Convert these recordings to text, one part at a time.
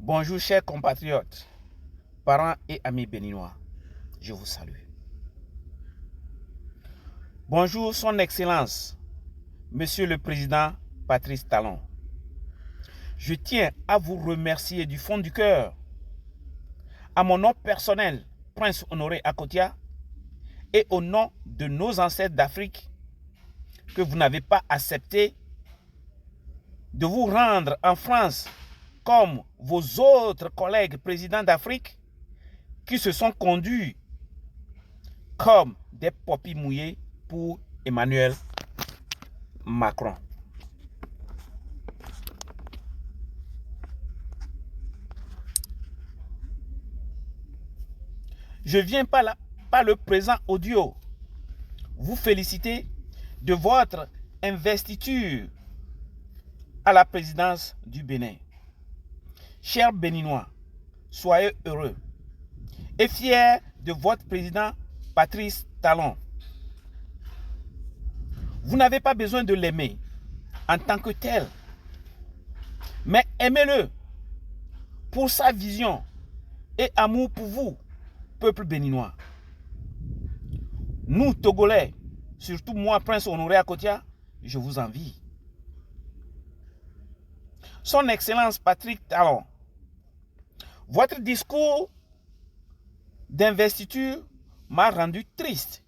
Bonjour chers compatriotes, parents et amis béninois, je vous salue. Bonjour son Excellence, Monsieur le Président Patrice Talon. Je tiens à vous remercier du fond du cœur, à mon nom personnel, Prince Honoré Akotia, et au nom de nos ancêtres d'Afrique, que vous n'avez pas accepté de vous rendre en France comme vos autres collègues présidents d'Afrique qui se sont conduits comme des popis mouillés pour Emmanuel Macron. Je viens par le présent audio vous féliciter de votre investiture à la présidence du Bénin. Chers Béninois, soyez heureux et fiers de votre président Patrice Talon. Vous n'avez pas besoin de l'aimer en tant que tel, mais aimez-le pour sa vision et amour pour vous, peuple béninois. Nous, Togolais, surtout moi, Prince Honoré Akotia, je vous envie. Son Excellence Patrice Talon, votre discours d'investiture m'a rendu triste.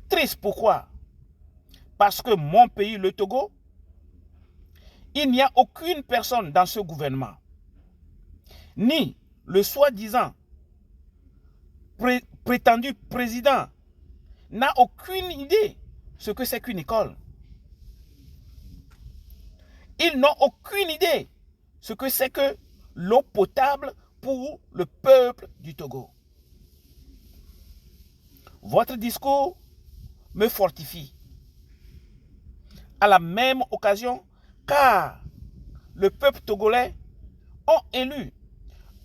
Triste pourquoi? Parce que mon pays, le Togo, il n'y a aucune personne dans ce gouvernement, ni le soi-disant prétendu président n'a aucune idée ce que c'est qu'une école. Ils n'ont aucune idée ce que c'est que l'eau potable pour le peuple du Togo. Votre discours me fortifie. À la même occasion, car le peuple togolais a élu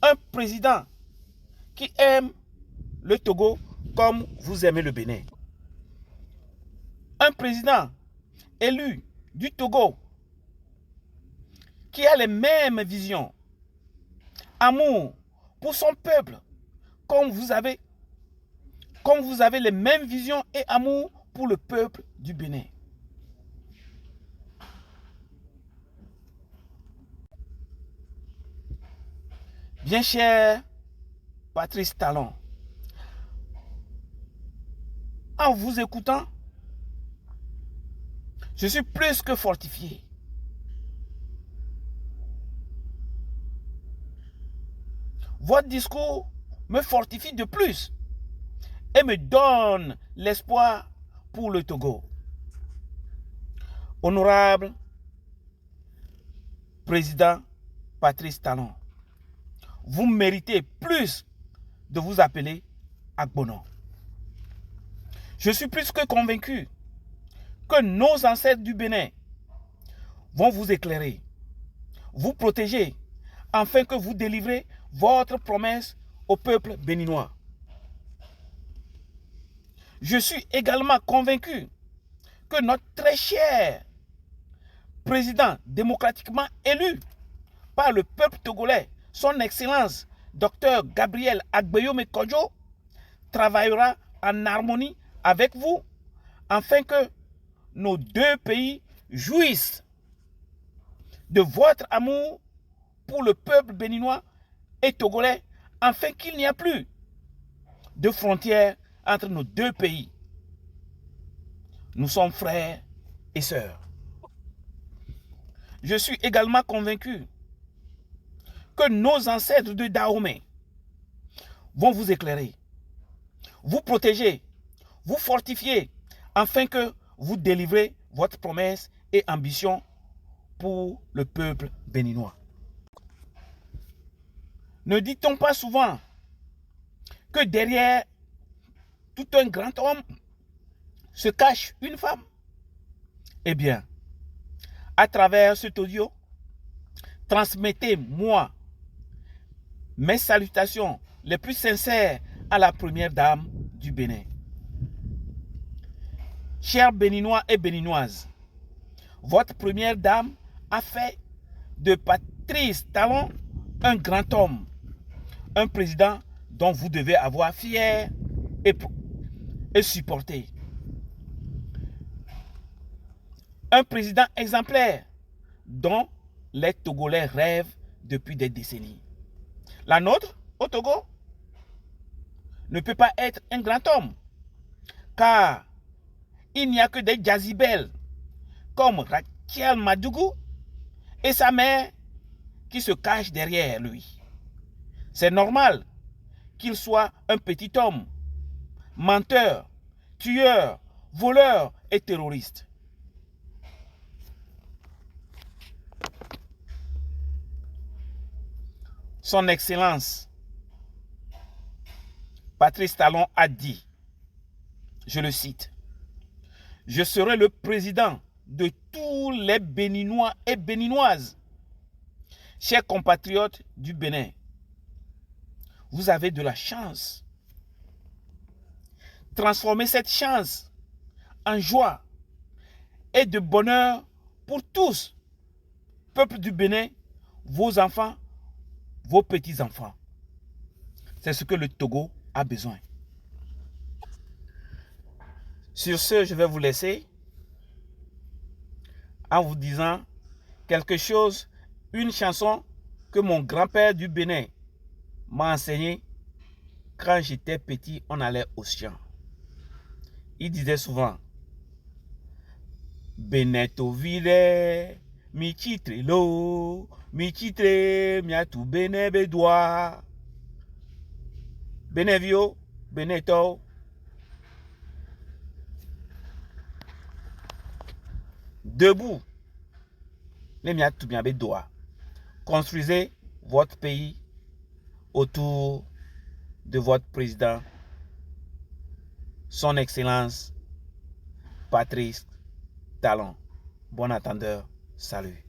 un président qui aime le Togo comme vous aimez le Bénin. Un président élu du Togo qui a les mêmes visions, amour pour son peuple, comme vous avez les mêmes visions et amour pour le peuple du Bénin. Bien cher Patrice Talon, en vous écoutant, je suis plus que fortifié. Votre discours me fortifie de plus et me donne l'espoir pour le Togo. Honorable Président Patrice Talon, vous méritez plus de vous appeler Agbono. Je suis plus que convaincu que nos ancêtres du Bénin vont vous éclairer, vous protéger, afin que vous délivrez votre promesse au peuple béninois. Je suis également convaincu que notre très cher président démocratiquement élu par le peuple togolais, son Excellence Dr Gabriel Agbeyome Kodjo, travaillera en harmonie avec vous afin que nos deux pays jouissent de votre amour pour le peuple béninois et togolais, afin qu'il n'y ait plus de frontières entre nos deux pays. Nous sommes frères et sœurs. Je suis également convaincu que nos ancêtres de Dahomey vont vous éclairer, vous protéger, vous fortifier, afin que vous délivrez votre promesse et ambition pour le peuple béninois. Ne dit-on pas souvent que derrière tout un grand homme se cache une femme? Eh bien, à travers cet audio, transmettez-moi mes salutations les plus sincères à la première dame du Bénin. Chers Béninois et Béninoises, votre première dame a fait de Patrice Talon, un grand homme, un président dont vous devez avoir fier et supporter. Un président exemplaire dont les Togolais rêvent depuis des décennies. La nôtre, au Togo, ne peut pas être un grand homme, car il n'y a que des jazibels comme Rachel Madougou et sa mère qui se cachent derrière lui. C'est normal qu'il soit un petit homme, menteur, tueur, voleur et terroriste. Son Excellence Patrice Talon a dit, je le cite, « Je serai le président de tous les Béninois et Béninoises. Chers compatriotes du Bénin, vous avez de la chance. Transformez cette chance en joie et de bonheur pour tous, peuple du Bénin, vos enfants, vos petits-enfants. C'est ce que le Togo a besoin. » Sur ce, je vais vous laisser en vous disant quelque chose, une chanson que mon grand-père du Bénin m'a enseigné quand j'étais petit, on allait au champ. Il disait souvent Beneto vire, mi chitre lo, mi chitre miatu bene bedoa. Benevio, Beneto. Debout, les miatu bien bedoa. Construisez votre pays autour de votre président, son Excellence Patrice Talon. Bon attendeur, salut.